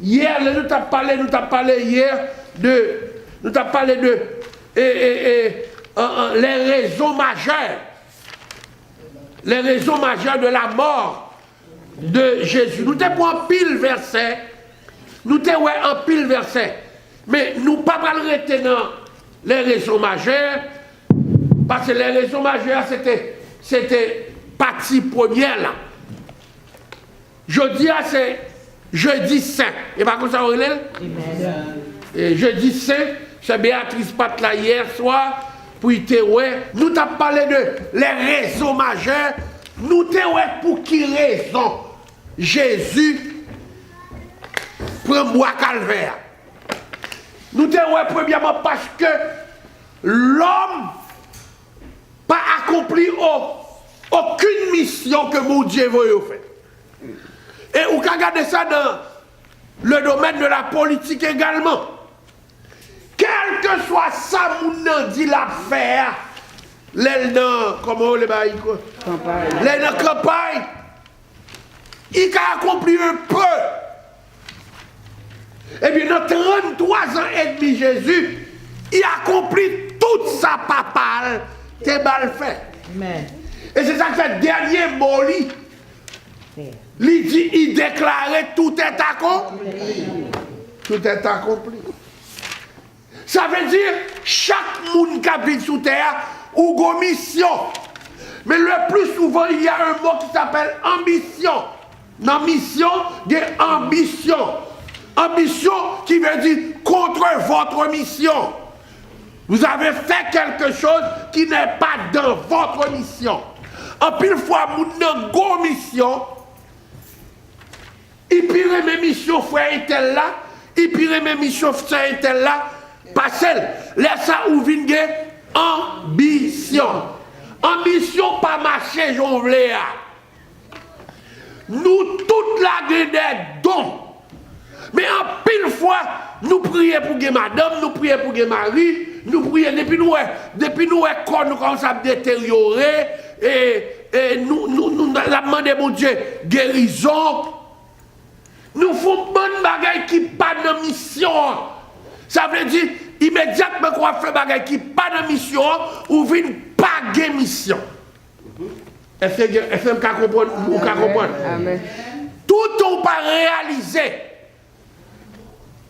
Hier, nous t'avons parlé hier de. Nous t'avons parlé de. Les raisons majeures. Les raisons majeures de la mort de Jésus. Nous t'avons un pile verset. Nous t'avons un pile verset. Mais nous ne pouvons pas arrêter dans les raisons majeures. Parce que les raisons majeures, c'était partie première là. Jeudi, c'est jeudi saint. Et pas comme ça, on est. Et jeudi saint, c'est Béatrice Pat là hier soir, pour y ouais. Nous t'avons parlé de les raisons majeures. Nous t'avons pour qui raison Jésus prend bois calvaire. Nous t'avons premièrement parce que l'homme pas accompli aucune mission que mon Dieu veut faire. Et vous regardez ça dans le domaine de la politique également. Quel que soit ça, mon dit l'affaire, l'aile dans, comment les bails, l'aile dans campagne, il a accompli un peu. Eh bien, dans 33 ans et demi, Jésus, il a accompli toute sa papale, t'es mal fait. Amen. Et c'est ça que fait dernier mot, il déclarait tout est accompli. Tout est accompli. Ça veut dire chaque monde qui vit sous terre ou une mission. Mais le plus souvent, il y a un mot qui s'appelle ambition. Dans mission, il y a ambition. Ambition qui veut dire contre votre mission. Vous avez fait quelque chose qui n'est pas dans votre mission. En pile fois, vous avez une mission. Et puis, mes missions, frère, était là. Et puis, mes missions, frère, était là. Pas celle. Laisse ça ou vine ambition. Ambition, pas marcher, j'en voulais. Nous, toute la gueule des dons. Mais en pile fois, nous prions pour que madame, nous prions pour que Marie, nous prions depuis nous, quand nous commençons à détériorer, et nous la demandé mon Dieu, guérison. Nous faisons bonne bagaille qui pas de mission. Ça veut dire, immédiatement qu'on fait bagaille qui pas de mission, ou vient pas de mission. Est-ce que vous comprenez? Amen. Tout on pas réalisé.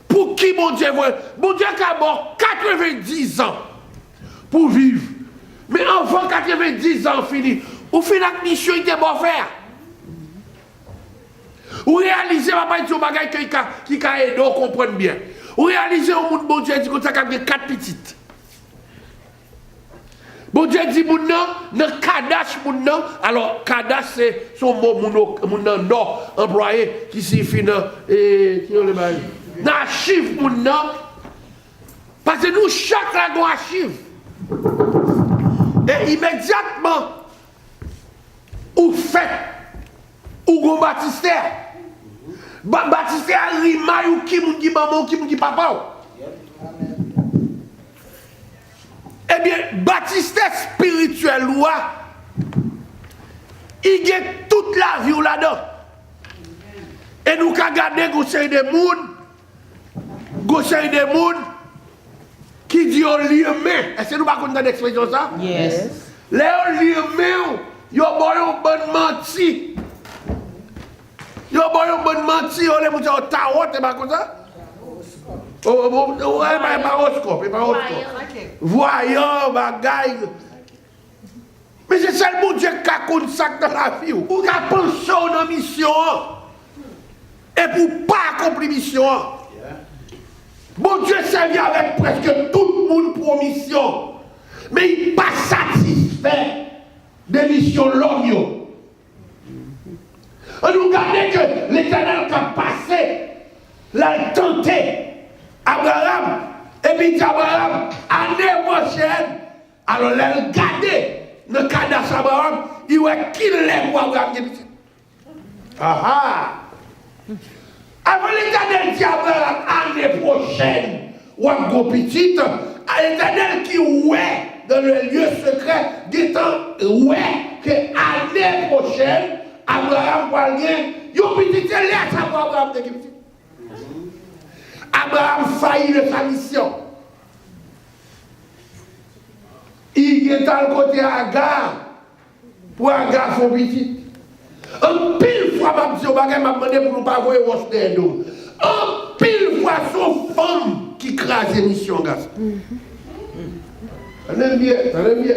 Pour qui mon Dieu veut? Mon Dieu a mort 90 ans pour vivre. Mais avant 90 ans fini, ou fin la mission il était bon faire. Ou réaliser papa dit au bagage qui a aidé on comprendre bien. Ou réaliser au monde bon Dieu dit que ça a 4 petites. Bon Dieu dit mon nom, dans Kadash mon nom. Alors Kadash c'est son mot mon nom employé qui signifie et qui le bail. Dans l'archive, mon nom, parce que nous, chaque là, dans l'archive. Et immédiatement, ou fait, ou go baptistère. Baptistère, rima, ou qui moun dit maman, ou qui moun dit papa. Eh bien, baptistère spirituel, il y a toute la vie là-dedans. Et nous, quand regardons, nous sommes des mondes. Gaucher des monde qui dit au lieu mais est-ce que nous pas connaître l'expression ça? Yes. Les au lieu mais yo boyon bonne menti. Yo boyon bonne menti, on les dire tarot et pas comme ça? Ouais, pas horoscope, pas horoscope. Voyant bagaille. Mais c'est seul bon Dieu qui a connu ça dans la vie. Ou qui a pensé dans mission et pour pas accomplir mission. Bon Dieu servi avec presque tout le monde pour mission. Mais il n'est pas satisfait des missions l'homme. On nous regarde que l'Éternel qui a passé, l'a tenté Abraham. Et puis dit Abraham, année prochaine, alors l'a regardé dans le cas d'Abraham, il voit qui l'aime pour Abraham. Ah ah! Avant l'Éternel dit Abraham, année prochaine, ou un gros petit, l'Éternel qui ouait dans le lieu secret, dit-on, ouait que année prochaine, Abraham va gagner, il petit laisse Abraham de petit. Abraham faillit de sa mission. Il est à le côté Agar pour Agar son petit. En pile fois, je m'a demandé pour ne pas voir roche des dos. En pile fois, son femme qui crase l'émission, gars. Allez bien, allez bien.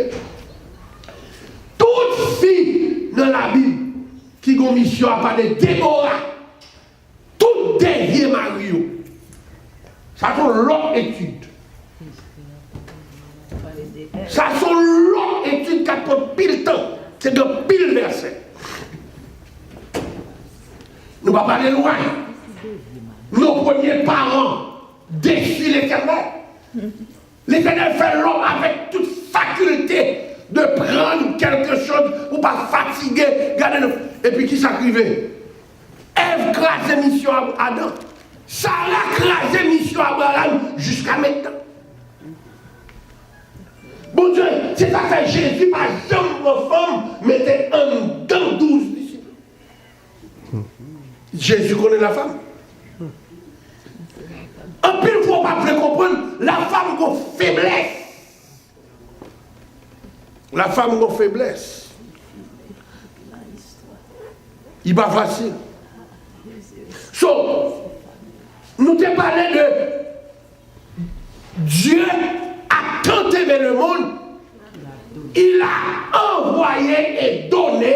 Toute fille dans la Bible qui a une mission à parler de Déborah, tout derrière Mario. Ça sont l'autre étude. Ça sont l'autre étude qui a pris pile temps. C'est de pile verset. Nous ne va pas aller loin. Nos premiers parents défient l'Éternel. L'Éternel fait l'homme avec toute faculté de prendre quelque chose pour ne pas fatiguer. Et puis qui s'acrivait? Ève crase mission à Adam. Sarah crase mission à Abraham jusqu'à maintenant. Bon Dieu, c'est ça que Jésus, par exemple, vos femmes, mettait un dans 12 disciples. Jésus connaît la femme. En plus, il ne faut pas comprendre, la femme a une faiblesse. La femme a une faiblesse. Il n'est pas facile. So, nous te parlé de Dieu a tant aimé le monde, il a envoyé et donné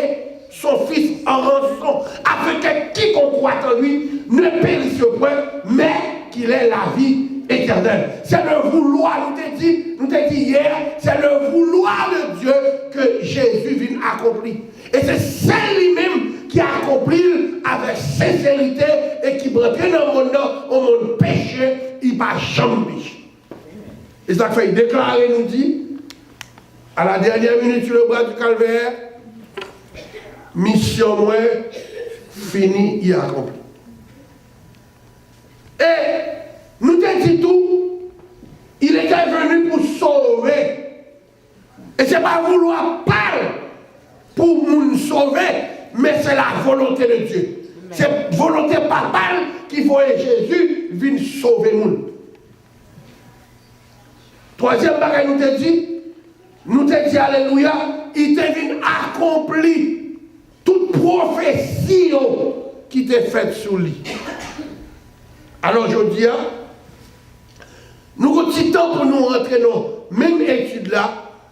son Fils en rançon, afin que quiconque croit en lui ne périsse point, mais qu'il ait la vie éternelle. C'est le vouloir, nous t'ai dit hier, c'est le vouloir de Dieu que Jésus vient accomplir. Et c'est celle lui-même qui a accompli avec sincérité et qui prend bien au monde péché, il ne va jamais pécher. Et ça fait déclarer, nous dit, à la dernière minute sur le bras du calvaire, mission moi, finie et accomplie. Et nous te dit tout, il était venu pour sauver. Et ce n'est pas vouloir parler pour nous sauver, mais c'est la volonté de Dieu. C'est volonté papale qu'il faut que Jésus vienne sauver nous. Troisième bagage, nous te dit, alléluia, il te vient accomplir toute prophétie qui t'est faite sous lui. Alors je dis, nous avons petit temps pour nous rentrer dans la même étude là,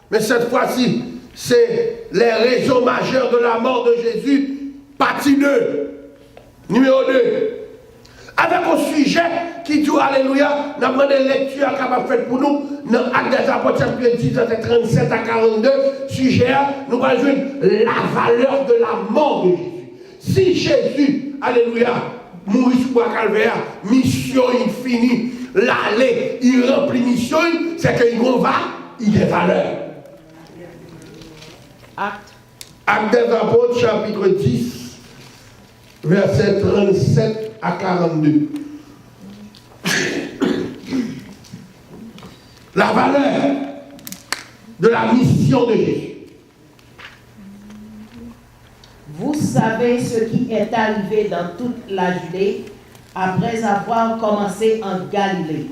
mais cette fois-ci, c'est les raisons majeures de la mort de Jésus, partie 2, numéro 2. Avec un sujet qui dit, alléluia, nous avons demandé lecture capable de faire pour nous, dans Actes des Apôtres, chapitre 10, 37 à 42, sujet, nous allons jouer la valeur de la mort de Jésus. Si Jésus, alléluia, mourit sous le calvaire, mission infinie, l'aller, il remplit mission, c'est qu'il va, il est valeur. Actes des Apôtres, chapitre 10, verset 37 à 42. La valeur de la mission de Jésus. Vous savez ce qui est arrivé dans toute la Judée après avoir commencé en Galilée,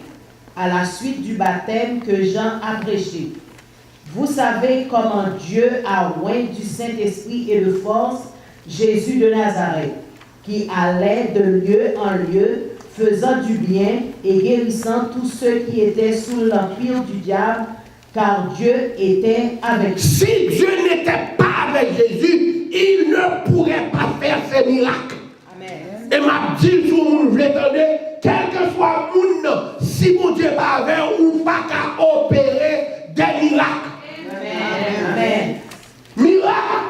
à la suite du baptême que Jean a prêché. Vous savez comment Dieu a oint du Saint-Esprit et de force Jésus de Nazareth, qui allait de lieu en lieu, faisant du bien et guérissant tous ceux qui étaient sous l'empire du diable, car Dieu était avec lui. Si Dieu n'était pas avec Jésus, il ne pourrait pas faire ces miracles. Amen. Et m'a dit tout le monde, vous l'entendez, quel que soit le monde, si mon Dieu n'est pas avec, on ne pas qu'à opérer des miracles. Amen. Amen. Miracle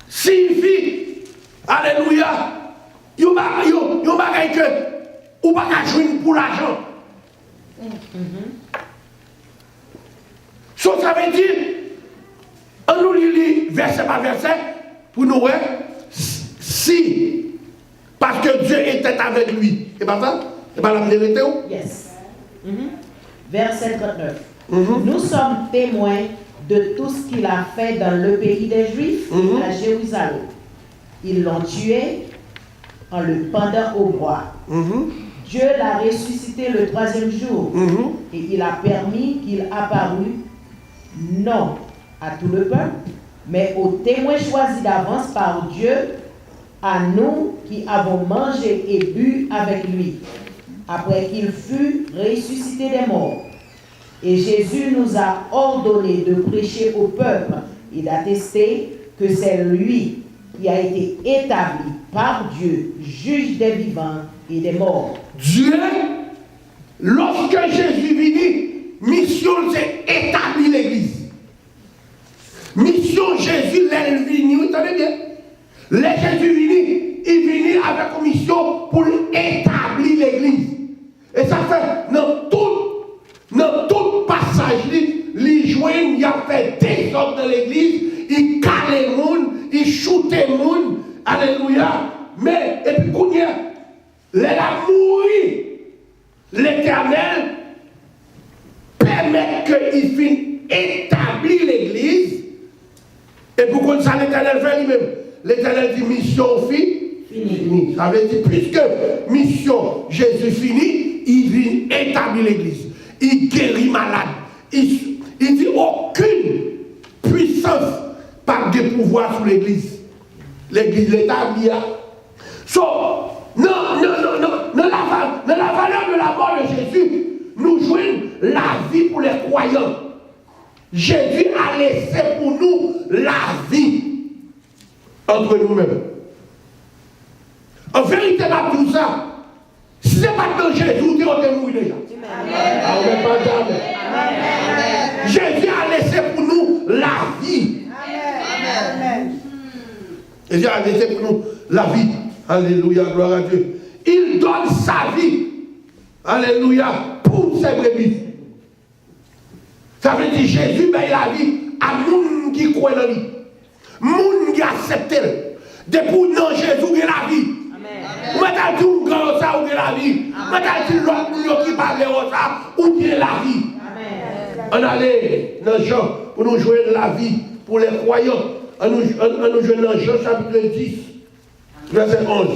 signifie, alléluia, yon bagay que ou pas qu'à jouer pour l'argent. So, ça veut dire, on nous lit verset par verset, pour nous voir, si, parce que Dieu était avec lui, et pas ça? Et pas la vérité ou? Yes. Verset 39. Nous sommes témoins de tout ce qu'il a fait dans le pays des Juifs, à Jérusalem. Ils l'ont tué, en le pendant au bois. Dieu l'a ressuscité le 3e jour et il a permis qu'il apparût non à tout le peuple, mais aux témoins choisis d'avance par Dieu, à nous qui avons mangé et bu avec lui, après qu'il fut ressuscité des morts. Et Jésus nous a ordonné de prêcher au peuple et d'attester que c'est lui qui a été établi par Dieu, juge des vivants et des morts. Dieu, lorsque Jésus vit, mission c'est établir l'église. Mission Jésus, l'elle vini, vous entendez bien? Les Jésus vini, il vini avec une mission pour établir l'église. Et ça fait, dans tout passage, il joignent, il a fait des ordres dans l'église, il cale les gens, il choute les gens, alléluia. Mais, et puis, quand il a mouru, l'Éternel permet qu'il finisse établir l'église. Et pourquoi ça l'Éternel fait lui-même? L'Éternel dit mission fini. Ça veut dire, puisque mission Jésus fini, il vient établir l'église. Il guérit malade. Il dit aucune puissance par des pouvoirs sur l'église. L'église l'établit. So, non, la valeur de la mort de Jésus, nous jouons la vie pour les croyants. Jésus a laissé pour nous la vie entre nous-mêmes. En vérité, tout ça, si ce n'est pas dans Jésus, tu es mort déjà. Jésus a laissé pour nous la vie. Jésus a laissé pour nous la vie. Alléluia, gloire à Dieu. Il donne sa vie. Alléluia, pour ses brebis. Ça veut dire Jésus paye la vie à moun qui croit dans lui. Moun qui accepte. Depuis non Jésus qui la vie. Ou t'as dit ou grand ça ou la vie. Ou t'as dit l'autre moun qui parle ça ou bien la vie. On allait dans Jean pour nous jouer la vie pour les croyants. On nous jouer dans Jean chapitre 10, verset 11.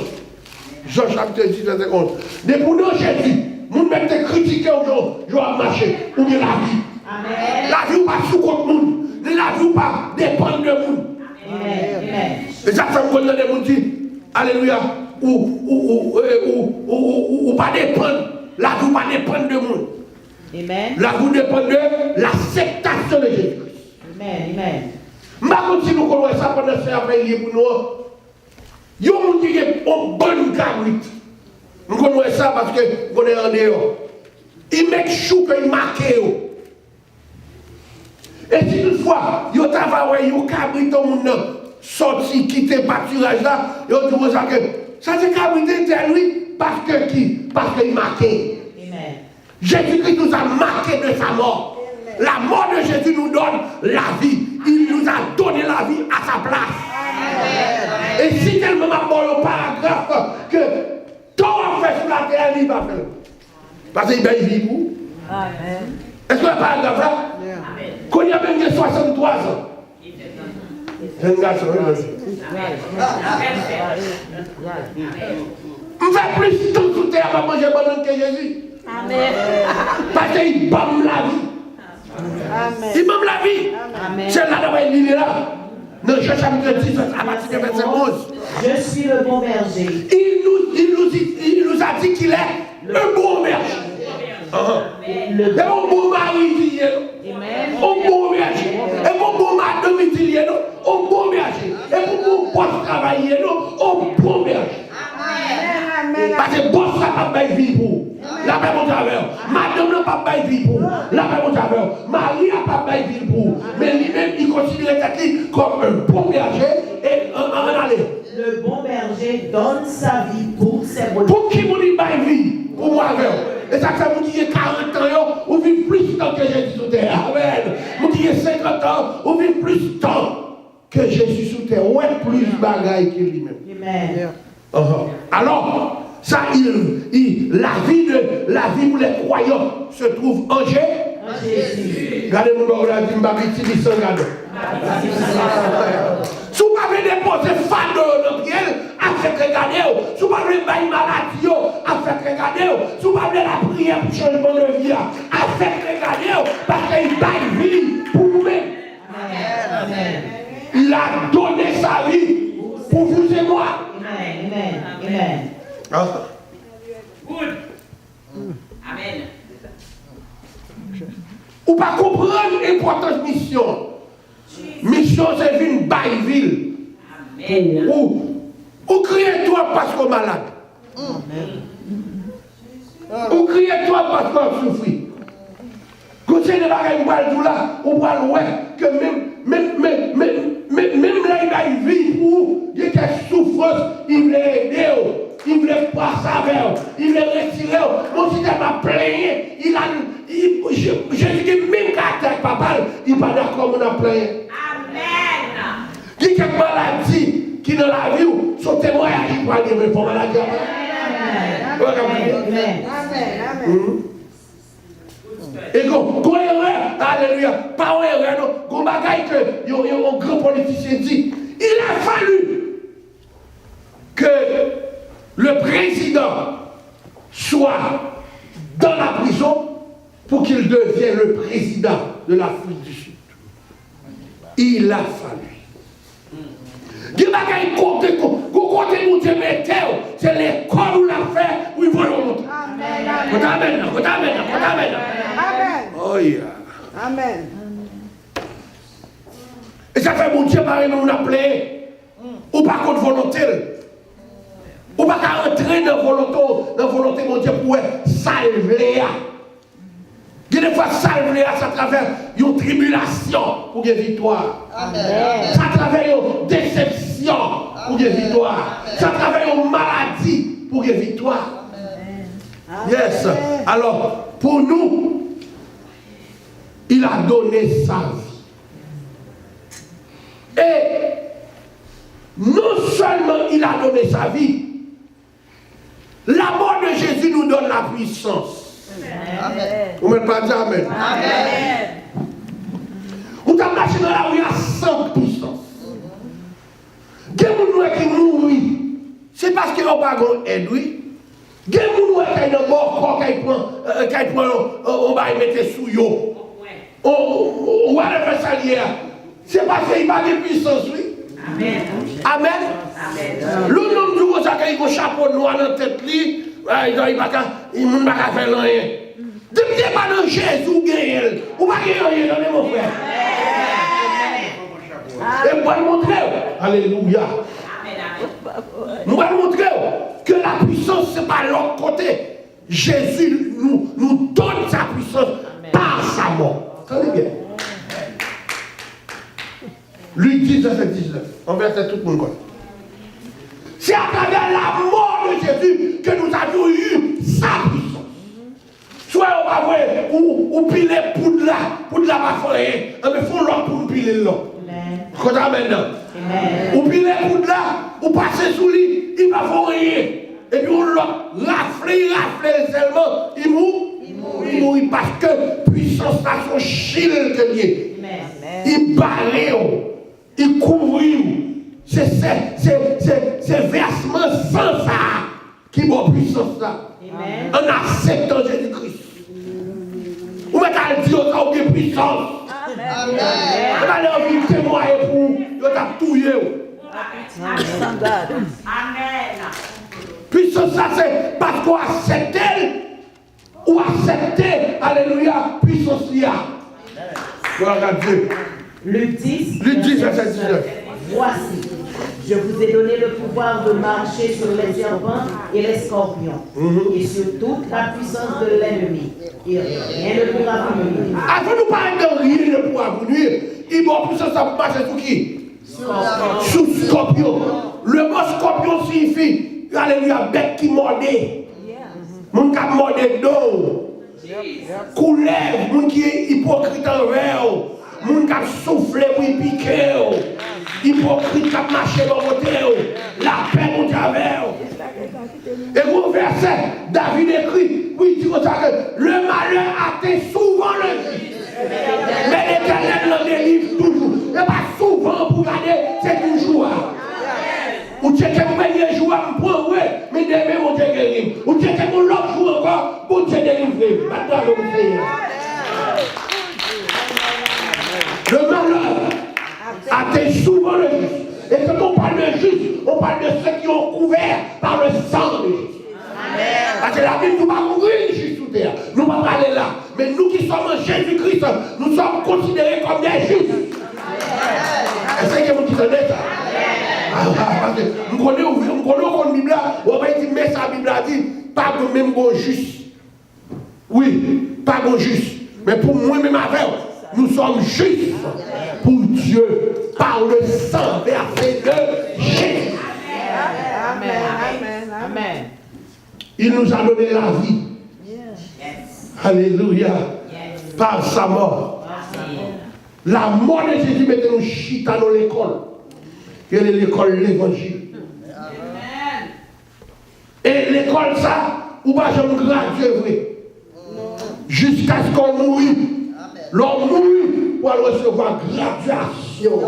Jean chapitre 10, verset 11. Depuis non Jésus, nous mettons critiquer aujourd'hui, je vais marcher ou bien la vie. Amen. La vie ou pas sous contre monde, la vie ou pas dépend de monde. Et ça fait qu'on a des gens qui disent, alléluia, ou pas dépendre, la vie ou pas dépend de monde. La vie dépend de l'acceptation de Jésus. Amen. Si nous connaissons ça pendant ce après pour nous, il y a des gens qui ont une bonne cabrite. Nous connaissons ça parce que nous sommes en dehors. Ils mettent chou qu'ils marquent. Et si toutefois, ils travaillent, ils cabritent tout le monde, sorti, quitter le pâturage là, ils ont dit ça que ça c'est cabrité de lui parce que qui? Parce qu'il marqué. Jésus-Christ nous a marqué de sa mort. La mort de Jésus nous donne la vie. Il nous a donné la vie à sa place. Et si tellement mort le paragraphe que tout a fait sur la terre, il va faire. Parce qu'il va y vivre. Est-ce que le paragraphe là? Quand il y a même 63 ans. C'est un garçon. On fait plus de temps sous terre à manger bonhomme que Jésus. Amen. Parce qu'il bombe la vie. Amen. Il bombe la vie. Amen. C'est là où il est là. Dans Jean chapitre 10, à partir de verset 11. Je suis le bon berger. Il nous a dit qu'il est le bon berger. Et un bon mari, un bon berger. Et un bon madame, un bon berger. Et un bon poste travailler, un bon berger. Parce que boss n'a pas de vie pour. La paix mon travers. Madame n'a pas de vie pour. La paix mon travers. Marie n'a pas de vie pour. Mais lui-même, il considère qu'il comme un bon berger et en aller. Le bon berger donne sa vie pour ses brebis. Pour qui vous dit pas vie? Pour moi, et ça fait vous dire 40 ans, ou vivez plus de temps que Jésus sur terre. Amen. Vous dites 50 ans, ou vivez plus de temps que Jésus sur terre. Ouais, plus de bagaille que lui-même. Amen. Alors, ça, la vie pour les croyants se trouve en Jésus. Regardez mon bon là, dit Mbabiti, dit sans garde. Si vous avez déposé fardeau dans le pied, acceptez regarder, si vous parlez de maladie, à faire regarder, si vous parlez de la prière pour changement de vie, à faire regarder, parce qu'il baille vie pour vous-même. Il a donné sa vie pour vous et moi. Amen. Good. Amen. Ou pas comprendre l'importance de mission. Mission, c'est une baille-ville. Amen. Ou criez toi parce qu'on est malade. Ou criez toi parce qu'on souffre. Quand c'est des bagages où là, on voit loin que même là, il va y vivre où il y a des souffrances, il voulait aider, il voulait passer avec, il voulait retirer. Mon si tu m'a plaigné, je dis même caractère papa, il n'est pas d'accord, on a plaigné. Amen. Il y a quelques maladies qui dans la vie sont témoignages qui parlent de pour maladie. Amen. Et qu'on erreur, alléluia, pas une erreur, non, qu'on bagaille que un grand politicien dit, il a fallu que le président soit dans la prison pour qu'il devienne le président de l'Afrique du Sud. Il a fallu. Il bagaille côté mon Dieu mettait, c'est l'école où l'a fait, où il va le montrer. Amen. Oh yeah. Amen. Et ça fait mon Dieu, pareil, nous appelé. Ou pas contre volonté. Ou pas qu'à entrer dans la volonté, mon Dieu, pour salver. Il y a des fois, salver, ça travers une tribulation pour une victoire. Amen. Ça travers une déception pour une victoire. Ça travers une maladie pour une victoire. Yes. Alors, pour nous, il a donné sa vie. Et non seulement il a donné sa vie, la mort de Jésus nous donne la puissance. Amen. Vous ne mettez pas dire Amen. Amen. Vous avez marché dans la rue à 100 puissance. Des gens qui mourent, c'est parce qu'ils n'ont pas aide, oui. Des gens qui ont mort corps, qui prend, on va y mettre sous yo. On va le faire salir. C'est parce qu'il n'a pas de puissance, oui. Amen. Le nom du gros, ça qu'il a un chapeau noir dans la tête, il ne va pas faire rien. Depuis que pas dans Jésus, gagne. Ou pas gagner rien, mon frère. Et moi, je montrer. Alléluia. Nous allons montrer que la puissance, ce n'est pas l'autre côté. Jésus nous donne sa puissance par sa mort. Attendez bien. Luc 10, verset 19. On verset tout le monde. C'est à travers la mort de Jésus que nous avons eu sa puissance. Soit on va voir ou piler poudre là pas faire, mais il faut l'autre pour piler là. Quand maintenant. Ou piler poudre là, ou passer sous lui, il va faire rien. Et puis on l'a raflé seulement, il mourit parce que puissance là son chil que lié. Il barre, il couvre. C'est versement sans ça qui va puissance là. En acceptant Jésus-Christ. Ou mettez à dire qu'il y a puissance. Amen. On va leur dire témoigner pour vous t'a touillé. Amen. Puissance ça c'est parce qu'on accepte ou accepter, alléluia, puissance là. Gloire à Dieu. Luc 10, verset 19. Voici, je vous ai donné le pouvoir de marcher sur les serpents et les scorpions, et sur toute la puissance de l'ennemi. Et rien ne pourra vous nuire. Avant de parler de rien ne pourra vous nuire, il va puissance ça pour marcher sur qui? Sous scorpion. Le mot scorpion signifie, alléluia, bête qui mordait. Mon qui a mordé d'eau. Coulève, mon qui est hypocrite envers. Moun kap soufflé pour piquer, hypocrite kap marché dans côté, la paix mon Dieu avec. Et au verset, David écrit, oui, dit comme ça que le malheur atteint souvent le juste. Mais l'Éternel le délivre toujours. Et pas souvent pour garder, c'est toujours. Ou tu es le premier jour à Ou Dieu était mon l'autre jour encore, pour Dieu délivrer. Maintenant, vous Seigneur. Le malheur atteint souvent le juste. Et quand on parle de juste, on parle de ceux qui ont couvert par le sang de Jésus. Parce que la Bible nous parle de juste sous terre. Nous ne pouvons pas aller là. Mais nous qui sommes en Jésus-Christ, nous sommes considérés comme des justes. Est-ce que vous dites ça? Parce que nous connaissons la Bible là, on va dire, mais sa Bible a dit, pas de même bon juste. Oui, pas bon juste. Mais pour moi-même avec, nous sommes justes pour Dieu par le sang versé de Jésus. Amen. Amen. Amen. Il nous a donné la vie. Alléluia. Par sa mort. La mort de Jésus mettait nous chita dans l'école. Quelle est l'école de l'évangile? Et l'école, ça, ou pas jamais graduer. Jusqu'à ce qu'on mourit. L'homme mourit pour recevoir graduation.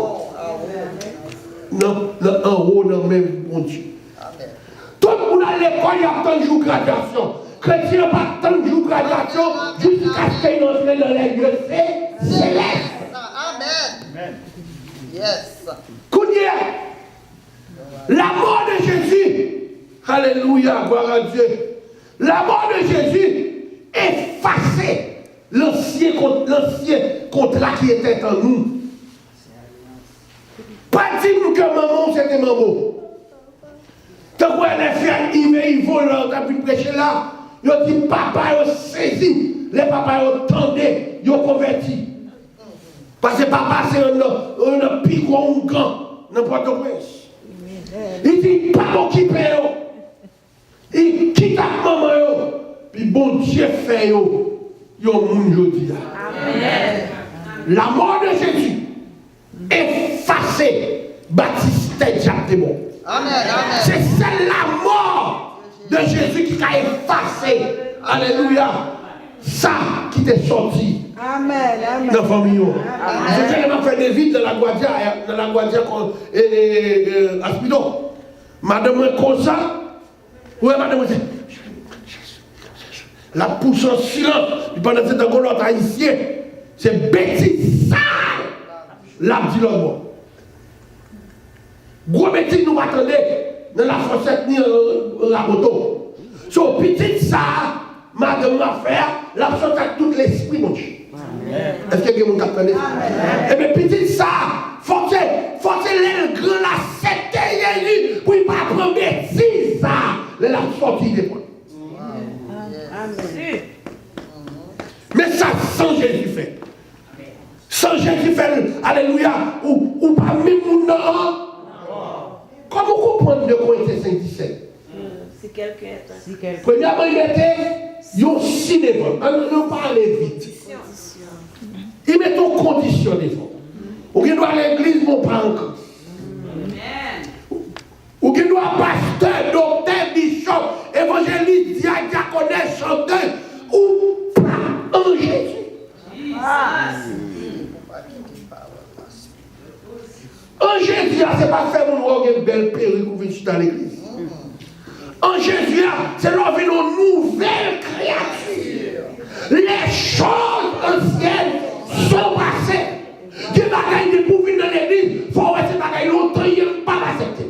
Non, en haut, dans le même bon Dieu. Tout le monde à l'école, il y a tant de jours de graduation. Chrétien n'a pas tant de jours de graduation jusqu'à ce qu'il entre dans les lieux célestes. Amen. Yes. Kounia, la mort de Jésus, alléluia, gloire à Dieu. La mort de Jésus effaçait l'ancien contrat qui était en nous. Pas dire que maman c'était maman. Tant que les frères, ils volent, quand ils prêchent là, ils disent papa, ils saisi. Les papas, ils tendent, ils converti. Parce que papa, c'est un pigron grand, n'importe quoi. Il dit, pas m'occuper, il quitte maman, puis bon Dieu fait, yo moun jodi. La mort de Jésus, effacée, baptisé Jacques Démon. C'est la mort de Jésus qui a effacé. Alléluia. Ça qui t'est sorti. Amen. Dans la famille. J'ai tellement fait des vides dans la Guadia Aspido. Madame comme ça. Oui, madame. La pousse en silence. Pendant que c'est un l'autre haïtien. C'est bêtise sale. La dit l'homme. Gros bêtise nous attendons dans la fossette ni la moto. So petit ça, madame m'a fait, la sorte à tout l'esprit mon Dieu. Est-ce que vous comprenez? Eh bien petit ça, faut l'aile grand la septième pour pas prendre bêtise ça, la sortie des points. Mais ça sans Jésus fait. Sans Jésus fait, alléluia, ou pas même mon nom. Comment vous comprenez de quoi était 5-17? Si quelqu'un est. Premièrement, il était un si devant. On parle vite. Il met en condition devant. Ou qu'il doit à l'église, mon pas en Christ. Ou qu'il doit pasteur, docteur, bishop, évangéliste, diaconesse, chanteur, ou pas en Jésus. En Jésus, ce n'est pas faire une belle perruque ou venir dans l'église. En Jésus, c'est l'envie d'une nouvelle créature. Les choses anciennes sont passées. Dieu va gagner pour venir dans l'église, il faut rester dans l'église longtemps, il ne pas accepter.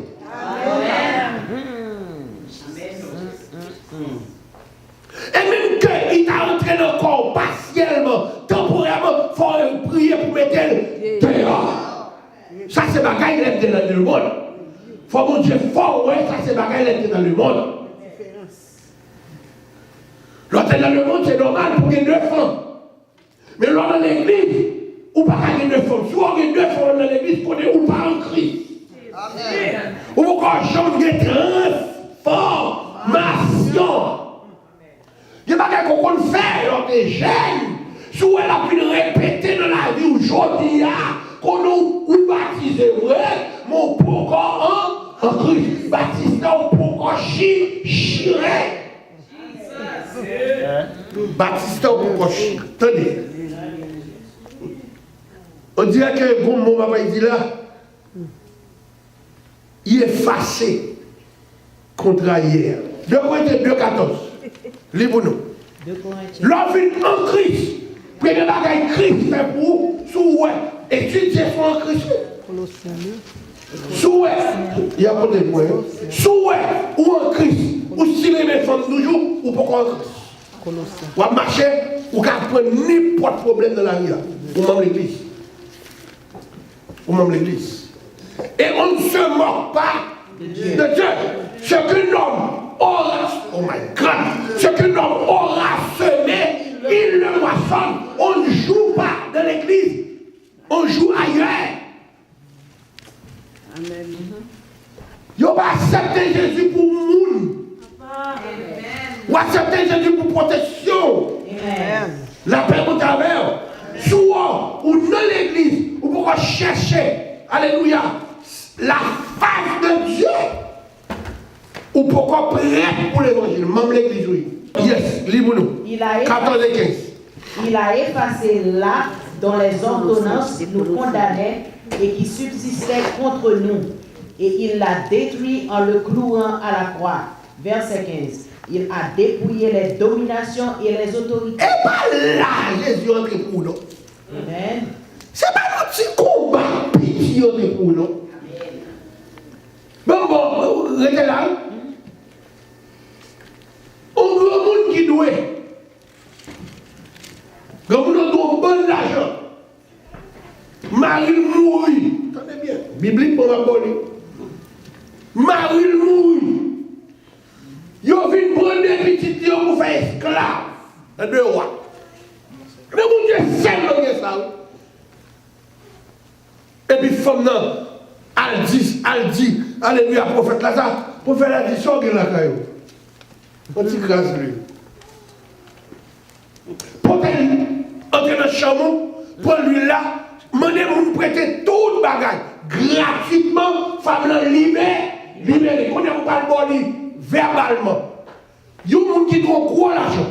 Et même qu'il t'a entré dans le corps partiellement, temporairement, il faut prier pour mettre elle dehors. Ça, c'est bagaille qui est dans le monde. Il faut mon Dieu fort, ouais, ça, c'est bagaille qui est dans le monde. L'autre dans le monde, c'est normal pour qu'il y ait 2 femmes. Mais l'autre dans l'église, ou pas qu'il y ait 2 femmes. Si on a 2 femmes dans l'église, qu'on est ou pas en Christ. Amen. Ou encore, change de transformation. Il n'y a pas qu'on peut faire, l'autre est jeune. Si elle a pu répéter dans la vie aujourd'hui, qu'on nous baptisé, vrai, mon pourquoi en Christ, baptisé pourquoi chiré. Baptisé pourquoi chiré. Tenez. On dirait que bon mot m'a dit là, il est effacé contre hier. 2 Corinthiens 2,14. Libre nous. 2 Corinthiens. L'homme en Christ. Premier bagage Christ fait pour sous étudier son Christ. Sous il y a pas de point. Sous ou en Christ. Ou si les femmes toujours ou pourquoi en Christ. Ou à marcher ou qu'à prendre n'importe problème dans la vie. Ou même l'église. Ou même l'église. Et on ne se moque pas de Dieu. Ce qu'un homme aura, oh my God, ce qu'un homme aura semé, il le moissonne. On ne joue pas dans l'église, on joue ailleurs. Amen. Yo pas accepter Jésus pour monde. Ou accepter Jésus pour protection. Amen. La paix pour ta mère. Soit ou dans l'église, ou pourquoi chercher, alléluia, la face de Dieu. Ou pourquoi prêt pour l'évangile. Même l'église, oui. Yes, libre-nous. 14 et 15. Il a effacé l'acte dont les ordonnances nous condamnaient et qui subsistait contre nous. Et il l'a détruit en le clouant à la croix. Verset 15. Il a dépouillé les dominations et les autorités. Et pas là, Jésus entre pour nous. Amen. C'est pas notre petit combat, pitié entre pour nous. Bon, restez là. On a un monde qui doit. Quand on a un bon argent, Marie mourit. Attendez bien, biblique pour la bonne. Marie mourit. Ils viennent prendre des petits dieux pour faire esclaves. Les deux rois. Mais mon Dieu, c'est ça. Et puis, femme, elle dit, alléluia, prophète Lazare, prophète a dit, sortez la caillou. On dit grâce lui. Pour elle, entrer dans le chameau, pour lui là, demandez vous prêter tout le bagage. Gratuitement, femme libérée. Quand vous parlez verbalement. Il y a des gens qui ont gros l'argent.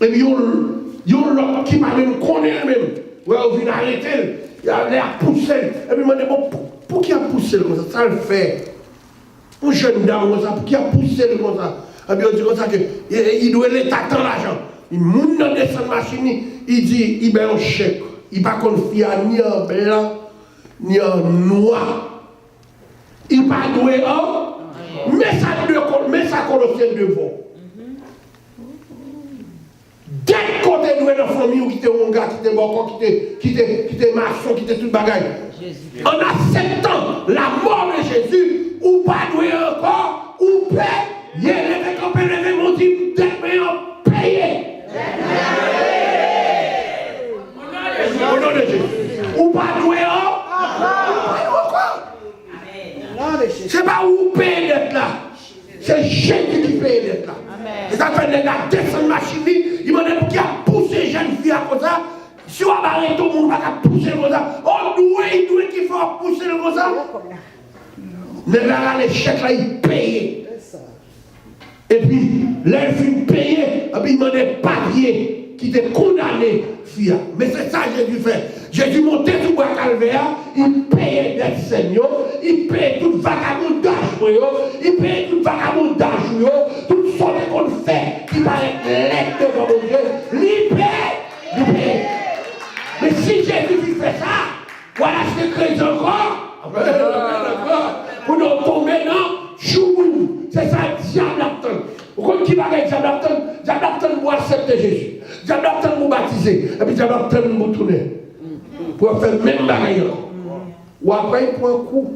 Et puis, il y a l'autre qui m'a même connaît même. Ouais, on vient arrêter. Il a l'air poussé. Et puis, il m'a dit, bon, pour qui a poussé comme ça? Ça le fait. Un jeune dame comme ça, pour qui a poussé comme ça? Et puis, on dit comme ça qu'il doit l'État dans l'argent. Il monte dans cette machine, il dit, il met un chèque. Il ne va pas confier ni en blanc, ni en noir. Il ne va pas doué en. Mais ça Colossiens devant. Dès côté nous dans la famille qui était un gars, qui était bon, qui était maçon, qui était tout bagaille. En acceptant la mort de Jésus, ou pas doué encore, ou paix, il est levé comme un levé mon type, dès que on paye. Au nom de Jésus. Ou pas doué encore. C'est pas où payer d'être là. C'est Jésus qui paye d'être là. Et ça fait des gars descendre la machine, il m'a dit qu'il a poussé jeune fille comme ça. Si on va arrêter tout le monde, va pousser comme ça. On doit qu'il faut pousser comme ça. Mais là, les chèques là, ils payent. Et puis, là, il finit payer, et puis il m'a des papiers qui étaient condamnés. Mais c'est ça que Jésus fait. Jésus montait sur le bois calvaire, il payait des seigneurs, il payait tout vagabondage, il payait tout vagabondage, tout ce qu'on fait qui paraît l'être devant mon Dieu, il paye. Mais si Jésus fait ça, voilà ce que crée encore. Pour nous tomber dans chou. C'est ça, diable attend. Vous comprenez qui va gagner diable attend? Diable attend pour accepter Jésus. Diable attend pour baptiser. Et puis diable attend pour tourner. Pour faire même bagaille. Ou après, il prend un coup.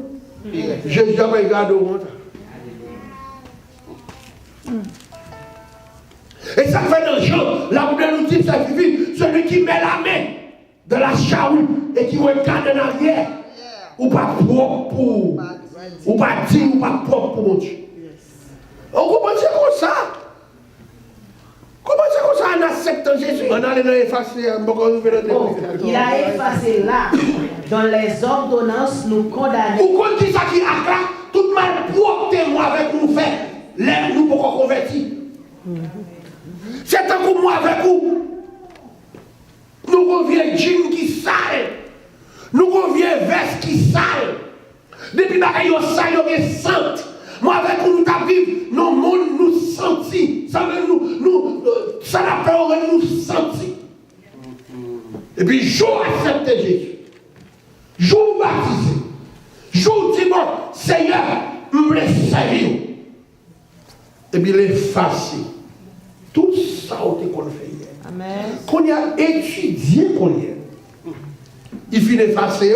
Jésus a regardé au monde. Et ça fait dans le champ, la Bible nous dit, ça suffit, celui qui met la main dans la charrue et qui regarde en arrière, ou pas propre pour, ou pas dit, ou pas propre pour mon Dieu. On comprend c'est comme ça. Comment c'est comme ça en acceptant Jésus? On a effacé, il a effacé là, dans les ordonnances nous condamner. Pourquoi dit ça qui a là, tout mal propre témoin avec nous fait, l'air nous pour convertir. C'est un coup moi avec vous. Nous revient jean qui sale. Nous revient veste qui sale. Depuis que nous sommes sale, nous sommes Moi, avec nous, nous vivre, nos mondes nous sentis. Ça n'a pas nous sentis. Et puis, jour accepter Jésus. Jour baptisé. Jour dit, bon, Seigneur, me laisse servir. Et puis, l'effacer. Tout ça, on qu'on fait hier. Amen. Qu'on y a étudié qu'on y est. Il finit d'effacer.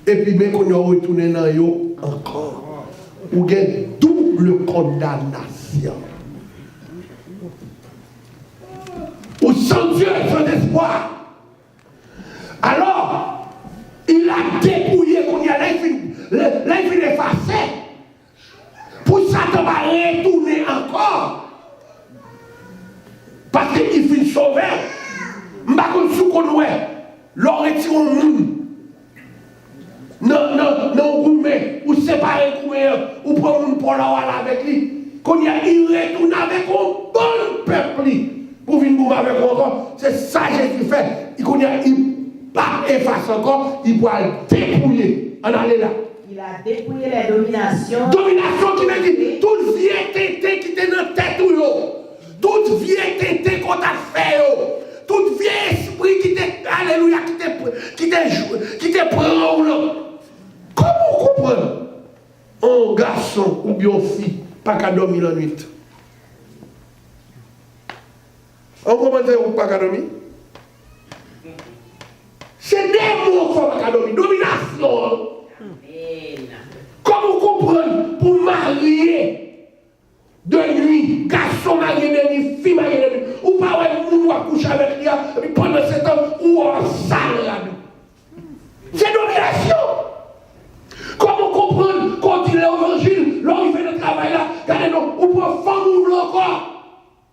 Et puis, mais qu'on y a retourné dans yo encore. Ou il y a double condamnation. Ou sans Dieu et sans espoir. Alors, il a dépouillé qu'on y a là, il finit d'effacer. Pour ça, on va retourner encore. Parce qu'il finit sauver. Je ne sais pas si on a l'on retire au monde. Non, gourmet, ou séparer gourmet, ou prendre un pour la avec lui. Quand il retourne avec un bon peuple. Pour venir gourmet avec encore. C'est ça que Jésus fait. Il pas effacer encore, il pourra le dépouiller. On allait là. Il a dépouillé les dominations. Domination qui veut dire toute vieille tété qui était dans la tête ou yo. Toute vieille tété qu'on t'a fait yo. Toute vieille esprit qui t'est, alléluia, qui t'est prend ou non. Comment comprendre un garçon ou bien une fille pas qu'à dormir la nuit? On comprend ou pas qu'à dormir? C'est des mots qu'on pas qu'à dormir. Domination. Comment comprendre pour marier de nuit, garçon marié de nuit, fille mariée de nuit, ou pas ouais, ou coucher avec lui, et puis pendant ce temps, ou en salle là. C'est domination. Comment comprendre quand il est l'évangile, là il fait le travail là, regardez-nous, ou pour femme ou encore.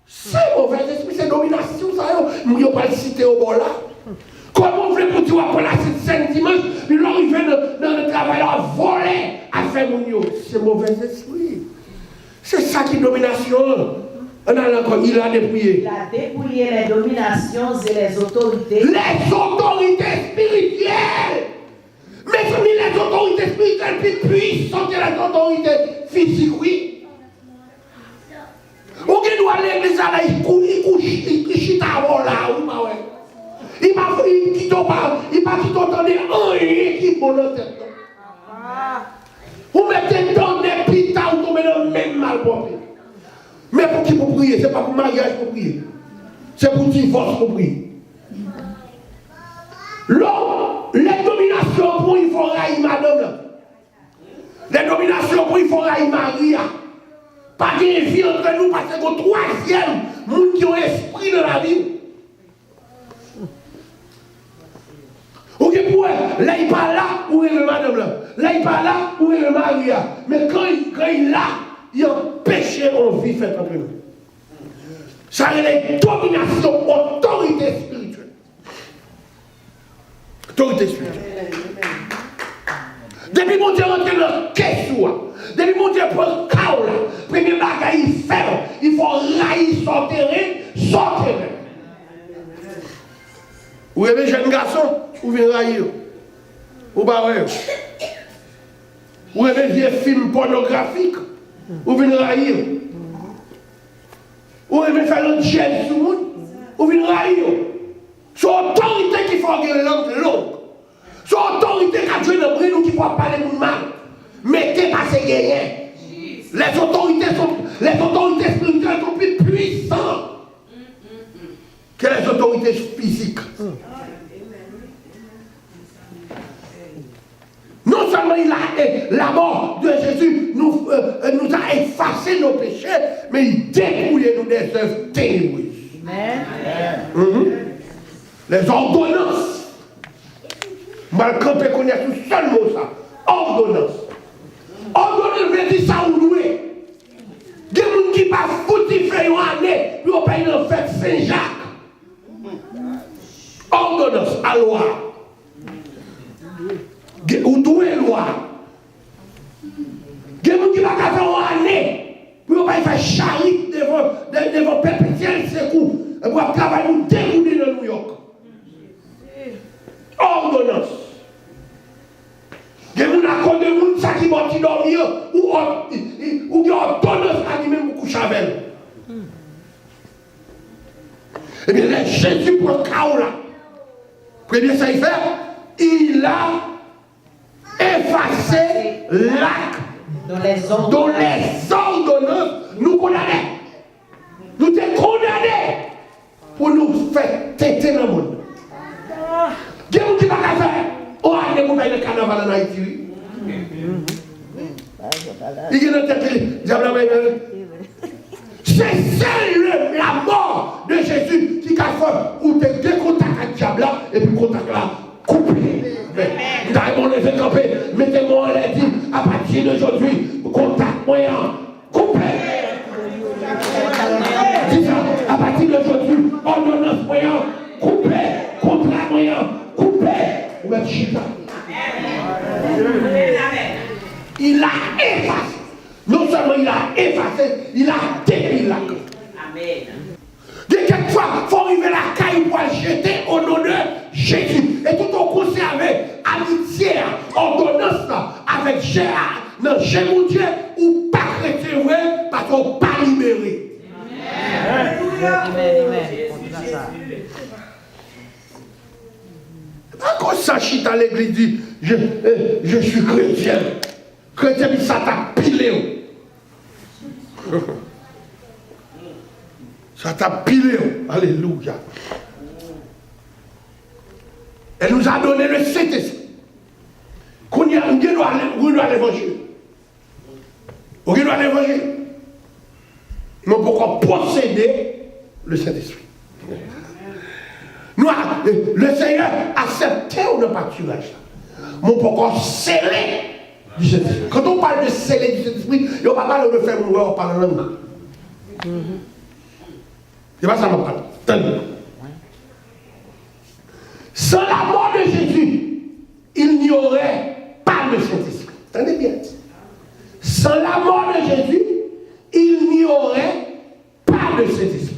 C'est mauvais esprit, c'est domination, ça y est, il n'y a pas le citer au bord là. Comment on veut pour dire après la Sainte Dimanche, puis là il fait dans le travail à voler, à faire mon yo. C'est mauvais esprit. C'est ça qui est domination. On a encore, il a dépouillé. Il a dépouillé les dominations et les autorités. Les autorités spirituelles. Mais parmi les autorités spirituelles plus puissantes que les autorités physiques, oui. Ou qui doit aller à l'église, il couche à là, ou pas ouais. Il m'a dit qu'il t'entendait rien qui bon dans tête. Vous mettez dans des pita ou tombez dans le même mal porté. Mais pour qui pour prier? Ce n'est pas pour mariage pour prier. C'est pour divorce pour prier. Là, les dominations pour il faut railler madame. Les dominations pour il faut railler Maria. Pas de vie entre nous parce que le troisième, monde qui ont esprit dans la vie. Ok, pour elle, là il parle là, où est le madame là? Là il parle là, où est le Maria? Mais quand il est là, il y a un péché en vie fait entre nous. Ça est la domination, autorité spirituelle. Autorité spirituelle. Depuis mon Dieu rentre dans le caisse, depuis mon Dieu prend le chaos là, premier bagage il fait, il faut railler son terrain. Vous avez jeune garçon, vous venez railler. Vous barrez. Vous avez vieux film pornographique, vous venez railler. Vous avez fait un gel sur le monde, vous venez railler. C'est l'autorité qui faut gagner l'autre. C'est l'autorité qui a joué dans le nous qui faut parler de mal. Mettez pas ces guerriers. Les autorités spirituelles sont plus puissantes que les autorités physiques. Non seulement la mort de Jésus nous a effacé nos péchés, mais il dépouille nous des œuvres ténébreuses. Les ordonnances. Mal campé qu'on a tout seul mot ça. Ordonnance. Ordonnance veut dire ça ou louer. Il y a des gens qui ne pas foutre faire une année, puis on paye une fête Saint-Jacques. Ordonnance, à loi. Ou doué loi. Il y a des gens qui ne pas faire une année, puis on paye faire charite devant perpétuel secours. Et pour travailler pour dérouler dans New York. Ordonnance. Il y a des gens qui vont dormir ou ou qui ordonne à lui-même pour coucher avec elle. Eh bien, là, Jésus prend le chaos là. Premier ça il fait, il a effacé l'acte dont les ordonnances nous condamnaient. Nous sommes condamnés pour nous faire têter dans le monde. Qu'est-ce que tu vas faire? On a des mouvements de carnaval en Haïti. Il y a une tête, c'est celle la mort de Jésus qui a fait ou des deux contacts avec le diable et puis le contact là coupé. Mettez-moi en l'air dit à partir d'aujourd'hui, contact moyen coupé. Dis ça, à partir d'aujourd'hui, ordonnance moyen coupé, contrat moyen coupé. Ou même chita. Il a effacé. Non seulement il a effacé, il a détruit la cause. Amen. De quelquefois, il faut arriver à la caille pour jeter au nom de Jésus. Et tout au conserver amitié, ordonnance avec Jésus, mon Dieu, ou pas chrétien, parce qu'on n'est pas libéré. Quand ça chite à l'église dit, je suis chrétien. Chrétien, ça t'a pilé. Ça t'a pilé. Alléluia. Elle nous a donné le Saint-Esprit. Qu'on y a, on doit l'évangile. On doit l'évangile. Mais pourquoi posséder le Saint-Esprit? Nous, le Seigneur acceptait ou ne pas tuer ça. Mais pourquoi sceller du Saint-Esprit? Quand on parle de sceller du Saint-Esprit, il n'y a pas mal de faire mourir par la langue. C'est pas ça qu'on parle. Tenez. Sans la mort de Jésus, il n'y aurait pas de Saint-Esprit. Tenez bien. Sans la mort de Jésus, il n'y aurait pas de Saint-Esprit.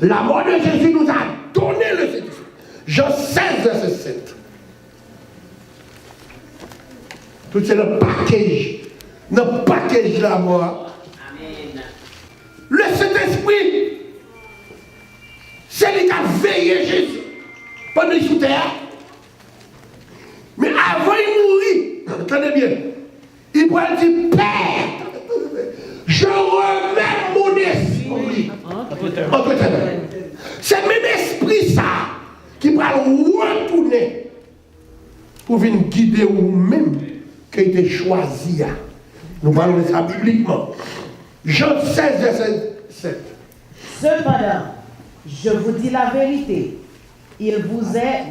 La mort de Jésus nous a donné le Saint-Esprit. Jean 16, verset 7. Tout c'est le package. Le package de la mort. Amen. Le Saint-Esprit, c'est lui qui a veillé Jésus pendant qu'il sous terre. Mais avant il mourit, attendez bien, il pourrait dire, Père, je remets mon esprit entre tes mains. C'est le même esprit ça qui va retourner pour venir guider vous-même qui a été choisi. Nous parlons de ça bibliquement. Jean 16, verset 7. Cependant, je vous dis la vérité, il vous est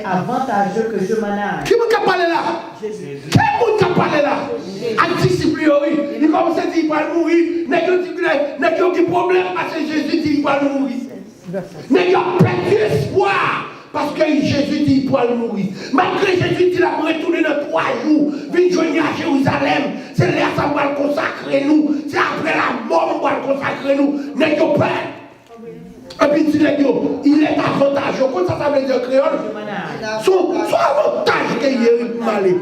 avantageux que je m'en aille. Qui m'a parlé là? Jésus. Qui m'a parlé là? Anticipe, il commence à dire qu'il va mourir. N'est-ce qu'il y a problème parce que Jésus dit qu'il va mourir. N'est-ce qu'il y a perdu espoir parce que Jésus dit qu'il va mourir. Malgré Jésus dit qu'il va retourner dans 3 jours, venir joindre à Jérusalem. C'est là que ça va consacrer nous. C'est après la mort qu'on va consacrer nous. N'est-ce qu'il y a peur? Et puis il est avantageux. Comment ça veut dire créole? Son avantage qu'il y a malé.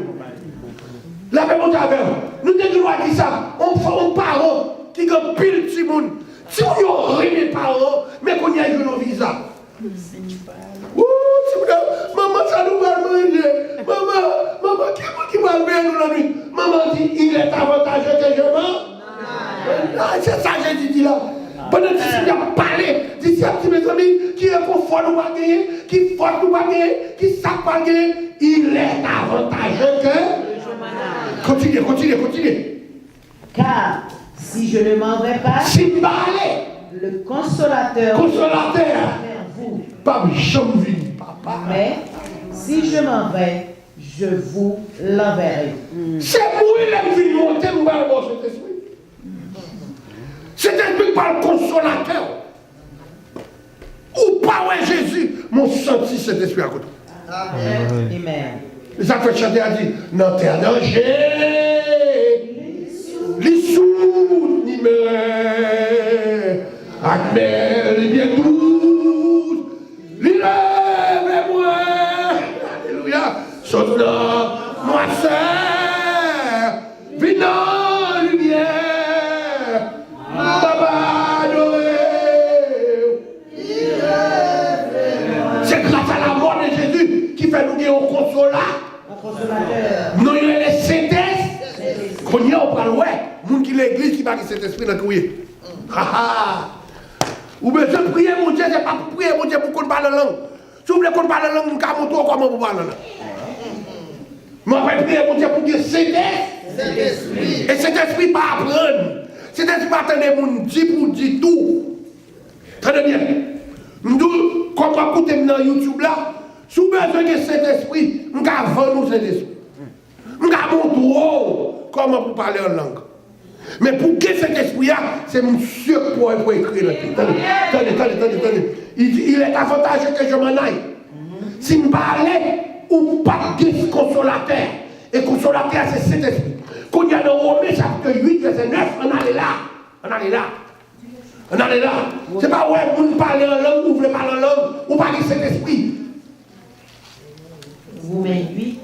La même chose avec nous devons dire ça. On parle qui ont pile de monde. Si on a remis parents, mais qu'on y a eu nos visas. Maman, ça nous va manger. Maman, qui va manger nous la nuit? Maman dit, il est avantageux que je mange. C'est ça que j'ai dit là. Pendant que tu as parlé, d'ici à mes amis, qui est confort nous pas gagner, qui fort nous pas gagner, qui sac pas gagner, il est avantageux que. Continuez. Car si je ne m'en vais pas, le consolateur vers vous. Pas jamais papa. Mais si je m'en vais, je vous l'enverrai. C'est moi qui ai monter mon cet esprit. Cet esprit par le consolateur. Ou pas ouais Jésus, mon senti cet esprit à côté. Amen. Les affaires chanter a dit, non t'es en danger. Les sous, ni me. Acmel, les bien douces. Les lèvres et moi. Alléluia. Sauf là, moi sœur. l'église qui va qui cet esprit dans le couille. Ou bien je prie mon Dieu, c'est pas pour prier mon Dieu pour qu'on parle la langue. Si vous voulez qu'on parle la langue, vous pouvez monter comment vous parlez la langue. Mais on va prier mon Dieu pour que cet esprit. Et cet esprit pas apprendre. Cet esprit pas attendre mon Dieu pour dire tout. Très bien. Nous, comme on écoute dans YouTube là, si vous avez besoin de cet esprit, nous avons vendre cet esprit. Nous avons montré comment vous parler en langue. Mais pour que cet esprit-là, c'est monsieur pour écrire là. Attendez. Il est avantageux que je m'en aille. Si je parlais, ou pas de consolateur. Et consolateur, c'est cet esprit. Quand il y a dans Romains chapitre 8, verset 9, on allait là. C'est pas ouais, vous parlez en langue, vous voulez parler en langue, ou parlez de cet esprit. Romains 8,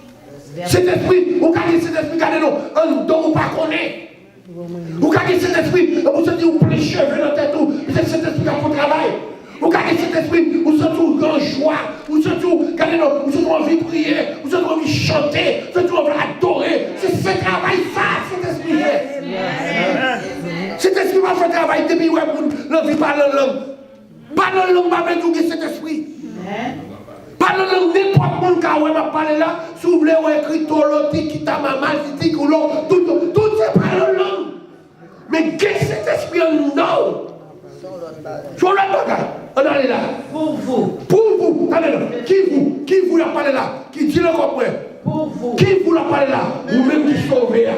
cet esprit, vous regardez cet esprit, regardez-nous, un don ou pas connaît. Vous regardez cet esprit, vous sentez vous prenez les cheveux dans la tête, vous êtes cet esprit qui a fait travail. Vous regardez cet esprit, vous sentez en joie, vous sentez, regardez-nous, vous sentez envie de prier, vous sentez envie de chanter, vous sentez envie d'adorer. C'est ce travail, ça, cet esprit fait. Cet esprit va faire travail depuis ouais, l'envie de parler en langue. Parler en langue, va faire cet esprit. Parler en langue, n'importe monde qui a parlé là, si vous voulez écrire Toloti, Kitamama, Titikulo, tout c'est parler en langue. Mais qu'est-ce que cet esprit en nous? Sur le bagage, on allait là. Pour vous. Attendez là. Qui vous l'a parlé là? Qui dit le comprend? Pour vous. Qui vous l'a parlé là? Ou même qui sauvé,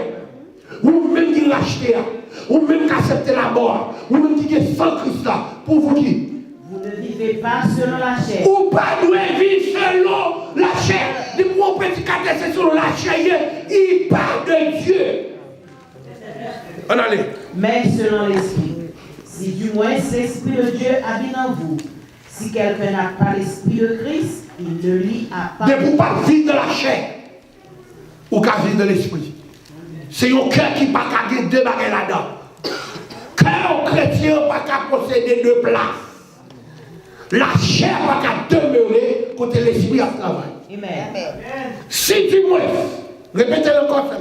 ou même qui racheté, ou même qui accepté la mort, ou même qui est sans Christ là. Pour vous qui? Vous ne vivez pas selon la chair. Ou pas nous vivre selon la chair. Les mon petit cadre, c'est selon la chair. Il parle de Dieu. On allait. Mais selon l'esprit. Si du moins l'esprit de Dieu habite en vous. Si quelqu'un n'a pas l'esprit de Christ, il ne lui a pas. Mais pour pas vivre de la chair, ou qu'à vivre de l'esprit. C'est un cœur qui n'a pas qu'à gagner deux bagages là-dedans. Cœur chrétien n'a pas qu'à posséder deux places. La chair n'a pas qu'à demeurer côté l'esprit à travail. Amen. Si du moins, répétez encore ça.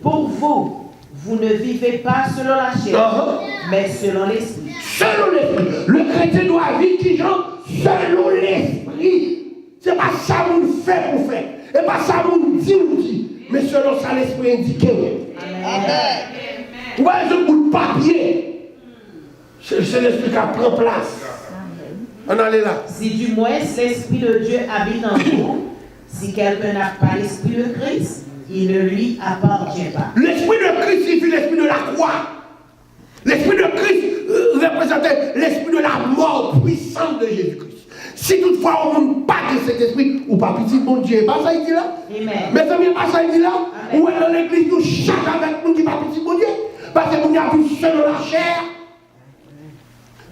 Pour vous, vous ne vivez pas selon la chair, mais selon l'esprit. Selon l'esprit. Le chrétien doit vivre qui genre selon l'esprit. Ce n'est pas ça qu'on fait pour faire. Et pas ça qu'on dit. Mais selon ça l'esprit indiqué. Amen. Vous voyez ce bout de papier. C'est l'esprit qui prend place. On allait là. Si du moins l'esprit de Dieu habite en vous, si quelqu'un n'a pas l'esprit de Christ, il ne lui appartient pas. L'esprit de Christ signifie l'esprit de la croix. L'esprit de Christ représentait l'esprit de la mort puissante de Jésus-Christ. Si toutefois on ne pas de cet esprit, ou pas petit bon Dieu, pas ça il dit là. Amen. Mais ça vient pas ça il dit là. Ou dans l'église nous chaque avec nous qui pas petit bon Dieu. Parce que nous avons vu selon la chair.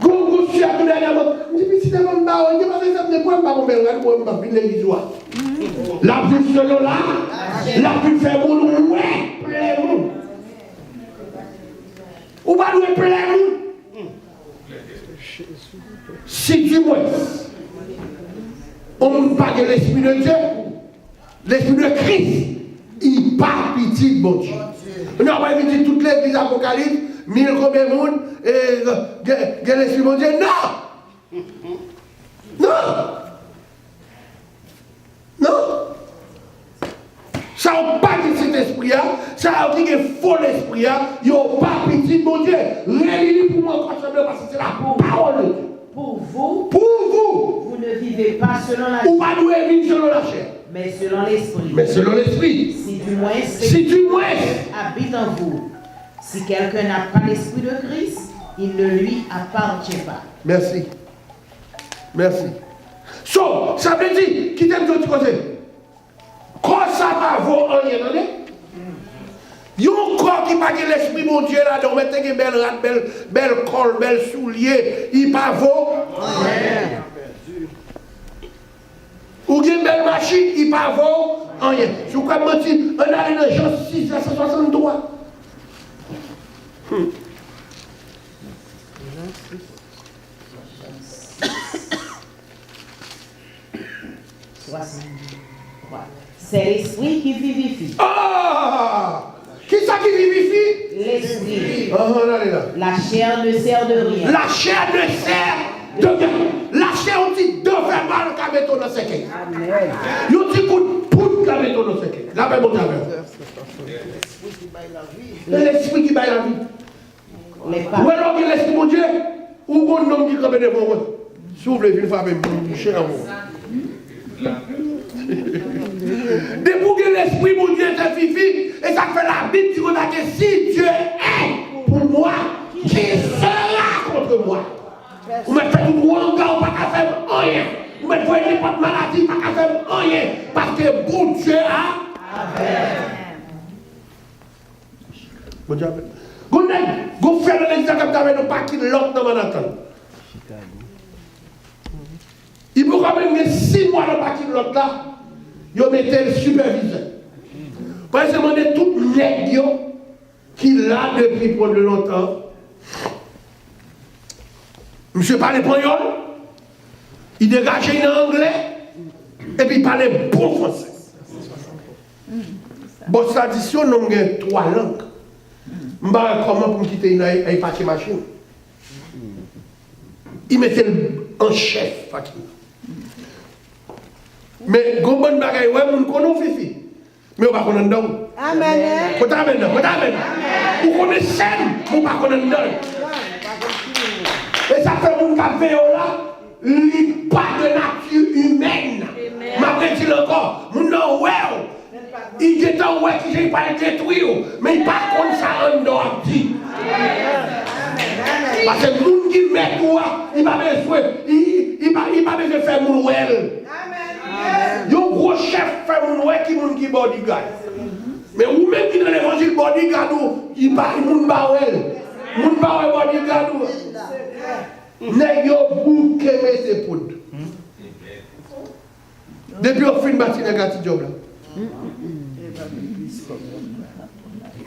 Gros suis à tout dernièrement. Je dis si c'est mon baron, je dis pas ça ne pas mon bel pour me l'église. La vue selon la vue fait mon ouais, plein monde. Ou pas nous plein monde. Si du moins on ne parle de l'esprit de Dieu, l'esprit de Christ, il parle petit bon Dieu. On va éviter toute l'église apocalypse, 1000 combien de monde, et l'esprit bon Dieu. Non! Ça n'a pas de cet esprit-là, ça a dit que faux l'esprit-là, il n'y a pas petit bon Dieu. Réunis pour moi, parce que c'est la parole de Dieu. Pour vous, vous ne vivez pas selon la chair, ou pas nous vivre selon la chair, mais selon l'esprit. mais selon l'esprit. Si du moins l'esprit habite en vous, si quelqu'un n'a pas l'esprit de Christ, il ne lui appartient pas. Merci. So, ça veut dire, qui t'aime de l'autre côté? Quand ça va vaut rien, non? Il y a un corps qui n'a pas l'esprit mon Dieu là, donc mettez une belle rate, belle colle, belle soulier, il pas vaut rien. Ou une belle machine, il pas vaut rien. Si vous pouvez mentir, on a dans Jean 6, verset 63. C'est l'esprit qui vivifie. Ah! Qui ça qui vivifie? L'esprit dit, On allait là. la chair ne sert de rien. La chair ne sert de rien. La chair, on dit, de faire mal qu'à mettre dans ce qu'est. On dit, coup de poudre qu'à mettre dans ce qu'est. La même chose. L'esprit qui baille la vie. Ou alors, l'esprit de Dieu, ou un homme qui campe devant moi. Si vous voulez, il faut même boucher dans moi. Depuis que l'esprit de Dieu est fifi, et ça fait la Bible qui dit que si Dieu est pour moi, qui sera contre moi? Vous me faites tout encore, pas qu'à faire rien. Vous me faites n'importe maladie, pas qu'à faire rien. Parce que bon Dieu a. Bon Dieu a. Vous faites l'exemple comme ça, mais pas qu'il l'autre dans Manhattan. Il peut quand même mettre 6 mois dans le parking l'autre là, il mettait le superviseur. Parce que c'est tout les qui l'a depuis pour de longtemps. Monsieur parlait espagnol, il dégageait en anglais, et puis il parlait bon français. Bon, tradition, nous avons 3 langues. Je ne sais pas comment pour quitter une machine. Il mettait en chef, Fatima. Mais, bon bagaille, ouais, on connaît fifi. Mais on va connaître dedans. Amen. Vous connaissez, on va connaître dedans. Et ça fait mon café là, il pas de nature humaine. Ma dit encore, mon nom, ouais, il est en ouais qui j'ai pas détruit, mais il pas comme ça en dehors. Parce que le monde qui met toi, il va besoin, il va besoin de faire mon well. Il y a un gros chef fait mon well qui est qui bodyguard. Mais ou même qui dans l'évangile bodyguard, il va mon well. Mon well bodyguard. N'est yo bouqué mais c'est poudre. Depuis on fait une bâtisse négative job là.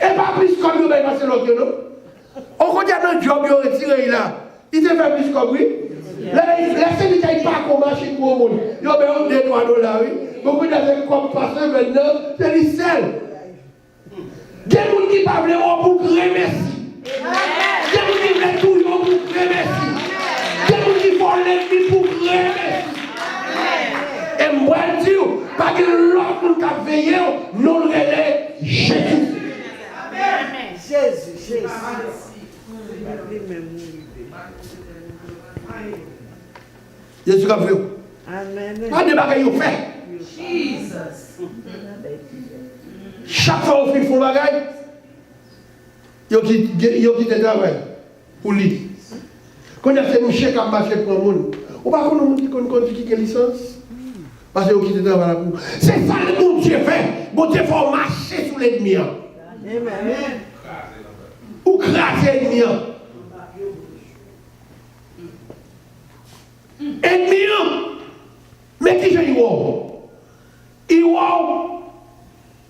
Et pas plus comme nous ben passer l'autre non. On connaît un job yo retiré là. Il te fait plus comme lui. Laissez-le pas comment marcher pour le monde. Yo ben on $2 oui. Beaucoup de gens comme passer maintenant, c'est les seuls. Des gens qui parlent pour remercier. Des gens qui veulent tout pour remercier. Des gens qui font l'ennemi pour remercier. Et moi je dis, pas que l'autre qui a veillé, nous le relais Jésus. Jésus. Jésus a fait. Amen. Pas de bagaille au fait. Chaque fois qu'on fait un bagaille, il quitte le travail pour lui. Quand il y a ces mouchés qui ont marché pour le monde, on va qu'on dit qu'on conduit qui licence. Parce qu'il quitte le travail pour. C'est ça que bon Dieu fait. Bon Dieu faut marcher sur l'ennemi. Amen. Ou craser l'ennemi. Ennemi, mais qui j'ai eu? Il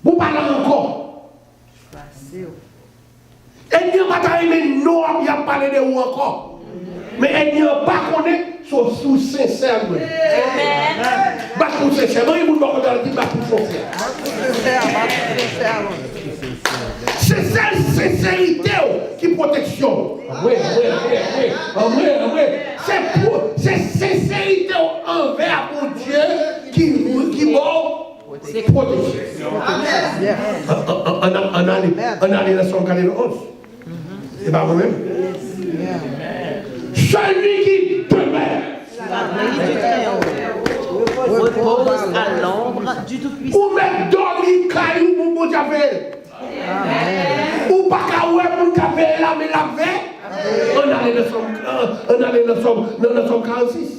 vous parlez encore. Ennemi n'a pas aimé non, il a parlé de vous encore. Mais ennemi n'a pas connaît son sous sincère. Parce que sincèrement, il ne peut pas dire que c'est cette sincérité qui protection. Oui. C'est sincérité envers mon Dieu qui protège. On a les leçons qu'elle est 11. C'est pas vous-même. Celui qui demeure. Repose à l'ombre du Tout-Puissant. Ou même dormir caillou pour mon Dieu. Ou pas qu'à ouais pour café là, mais la paix. On a les leçons 46.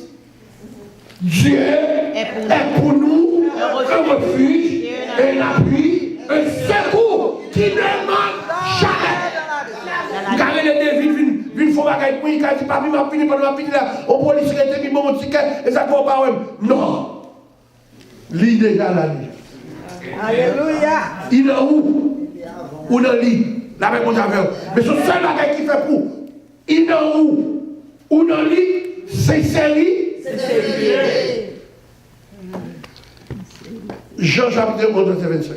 Dieu est pour nous un refuge, un appui, un secours qui ne manque jamais. Car les David viennent faire bagaille pour il dit pas m'a fini là, on police qui était mon ticket et ça va pas non. Lit déjà la vie. Alléluia. Il est où? Ou dans le lit. La même chose avec. Mais ce seul bagaille qui fait pour. Il est où? Ou dans le lit, c'est série. Jean chapitre 11, verset 25.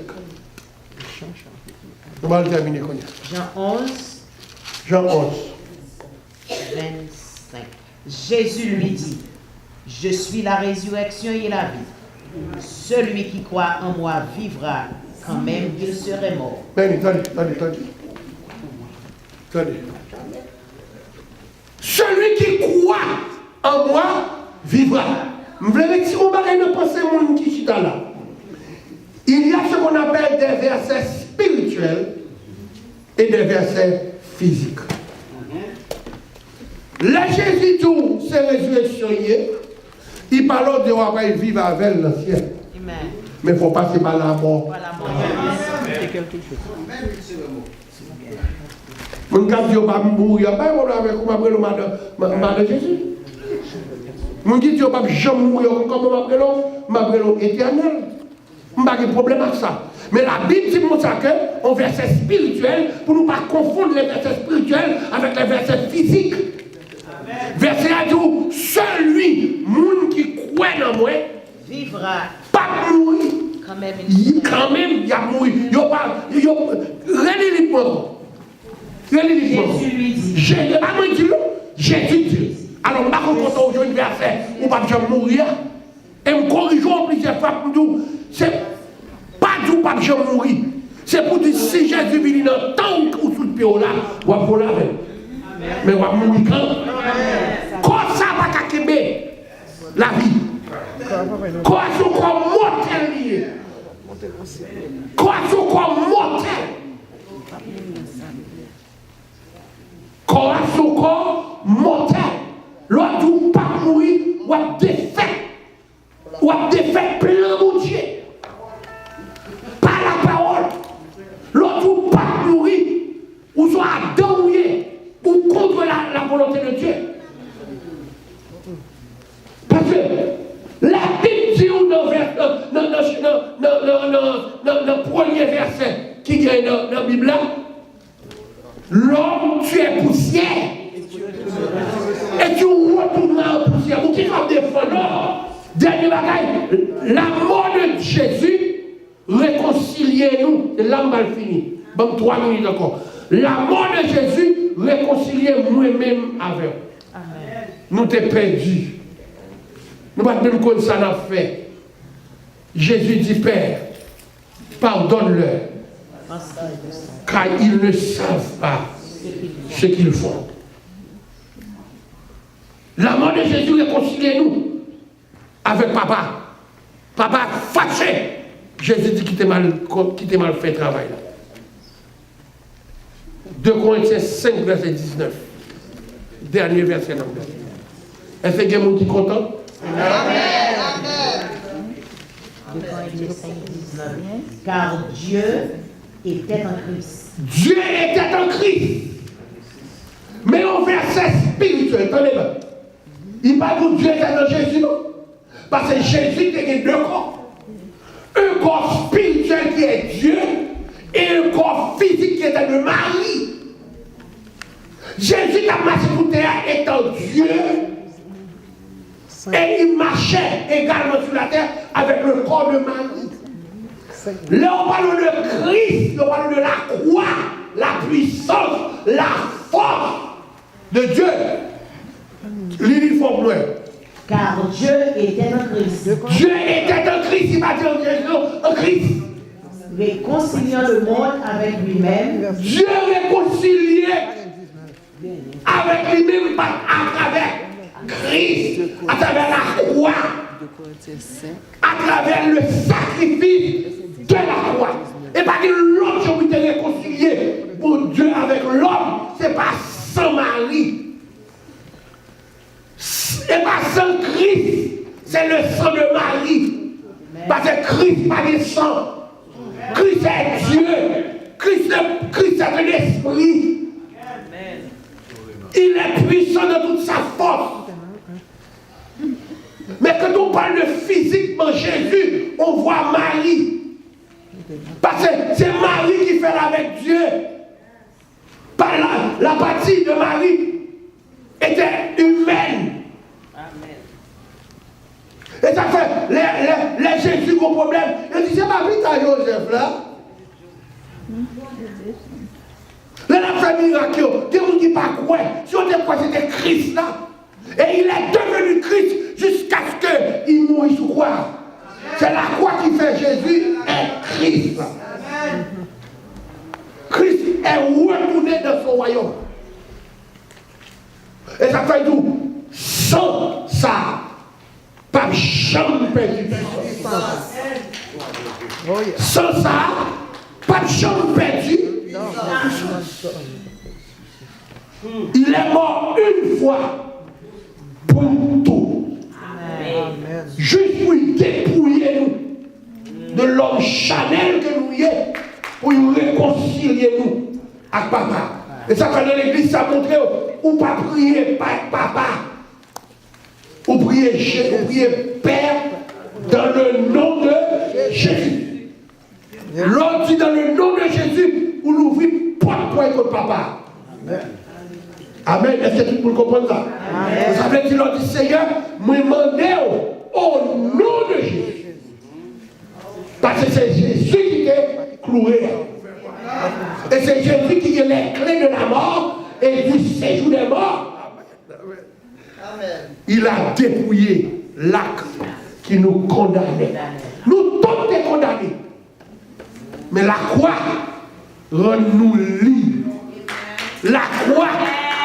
On va le terminer. Jean 11, Jean 11. 25. Jésus lui dit, je suis la résurrection et la vie. Celui qui croit en moi vivra quand même il serait mort. Attendez. Celui qui croit en moi vivra. Je voulais si on va ne penser mon qui est là. Il y a ce qu'on appelle des versets spirituels et des versets physiques. Là, Jésus tout, c'est résurrection, il parle de on va vivre avec l'ancien. Mais il faut passer par la mort. C'est quelque chose. Mon cap dit pas mourir, pas avec le madame Jésus. Mon dit pas jamais mourir comme m'appelle éternel. Pas de problème avec ça. Mais la Bible dit que on verset spirituel pour ne pas confondre les versets spirituels avec les versets physiques. Verset à dire celui qui croit en moi Vivra pas mourir. quand même il y a mourir. Jésus lui dit. Jésus dit. Alors, par contre, on a un verset où pas jamais mourir. Et me corrigeons plusieurs fois pour nous. C'est pas du pas jamais mourir. C'est pour dire si Jésus vient dans le temps où sous le pied là, on va voler avec. Mais on va mourir quand? Quand ça va t'acquérir la vie? Quand ce qu'on mortel lié? Quand ce qu'on mortel? Quand ce qu'on mortel? L'autre ou pas mourir, ou à défait plein de Dieu. Par la parole. L'autre ou pas mourir, ou soit adoré, ou contre la volonté de Dieu. Parce que la Bible dit dans le premier verset qui est dans la Bible là, l'homme tu es poussière. Et tu retourneras en poussière. Vous qui va défendre. Dernier bagaille, la mort de Jésus réconciliez-nous. C'est là mal fini. Bon, 3 minutes encore. La mort de Jésus réconciliez moi-même avec vous. Nous t'es perdus. Nous ne pouvons pas même comme ça n'a fait. Jésus dit Père, pardonne-leur, car ils ne savent pas ce qu'ils font. La mort de Jésus réconciliez-nous avec papa. Papa fâché. Jésus dit qu'il t'a mal fait le travail. 2 Corinthiens 5, verset 19. Dernier verset dans le est-ce qu'il y a quelqu'un qui est content? Amen. Car Dieu était en Christ. Dieu était en Christ. Mais au verset spirituel, attendez-moi. Il parle que Dieu était dans Jésus, non? Parce que Jésus était deux corps. Un corps spirituel qui est Dieu et un corps physique qui était de Marie. Jésus a marché sur terre étant Dieu et il marchait également sur la terre avec le corps de Marie. Là on parle de Christ, on parle de la croix, la puissance, la force de Dieu. L'uniforme loin. Car Dieu était en Christ. Dieu était en Christ, il m'a dit en Christ. Réconciliant le monde avec lui-même. Dieu réconcilié avec lui-même à travers Christ, à travers la croix, à travers le sacrifice de la croix. Et pas que l'autre qui était réconcilié pour Dieu avec l'homme, c'est pas sans Marie. Et pas sans Christ, c'est le sang de Marie. Parce que Christ pas de sang. Christ est Dieu. Christ est un esprit. Il est puissant de toute sa force. Mais quand on parle de physiquement Jésus, on voit Marie. Parce que c'est Marie qui fait avec Dieu. Par la partie de Marie était humaine. Et ça fait, les Jésus ont problème. Ils disent, c'est pas vite à Joseph là. Là, la fait miracle, des gens qui ne pas croire. Si on dit quoi, c'était Christ là. Et il est devenu Christ jusqu'à ce qu'il mourisse sous croix. C'est la croix qui fait Jésus est Christ. Christ est retourné dans son royaume. Et ça fait tout. Sans ça, pas jamais perdu. Sans ça, pas jamais perdu. Il est mort une fois pour tout. Amen. Juste pour dépouiller nous de l'homme charnel que nous y est, pour nous réconcilier nous avec papa. Et ça fait dans l'église, ça montre ou pas prier papa, ou prier Père dans le nom de Jésus. L'autre dit dans le nom de Jésus, ou l'ouvrir porte pour être papa. Amen. Est-ce que tout le monde comprend ça? Amen. Ça veut dire, l'autre dit, Seigneur, me demandez au nom de Jésus. Parce que c'est Jésus qui est cloué. Et c'est Jésus qui a les clés de la mort et du séjour des morts. Il a dépouillé l'acte qui nous condamnait. Nous tous sommes condamnés. Mais la croix rend nous libres. La croix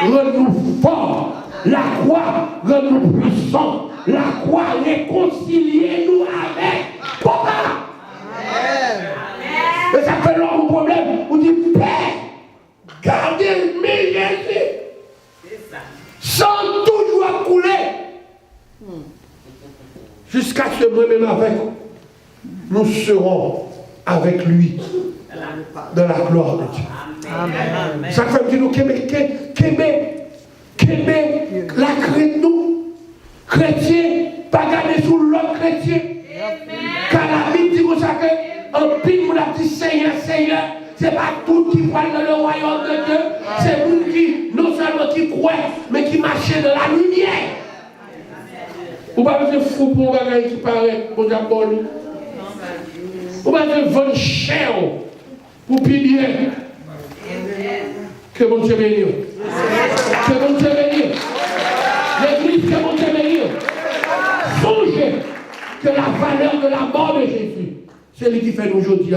rend nous forts. La croix rend nous puissants. La croix réconcilie nous avec Papa. Et ça fait l'homme problème. On dit, Père, gardez mes Jésus. Sans toujours couler. Jusqu'à ce moment-même avec nous serons avec lui dans la gloire de Dieu. Amen. Ça fait que nous la crête nous, chrétiens, pas garder sous l'autre chrétien. Car la Bible dit comme ça que en pile nous a dit Seigneur, Seigneur, c'est pas tout qui parle dans le royaume de Dieu, c'est nous qui, non seulement qui croient, mais qui marchent dans la lumière. Vous ne pouvez pas être fou pour un bagage qui paraît pour d'abord. Vous ne pouvez pas être vendre cher pour bien. Que bon Dieu bénisse. Que bon Dieu bénisse. L'église, que bon Dieu bénisse. Songez que la valeur de la mort de Jésus, c'est lui qui fait nous aujourd'hui.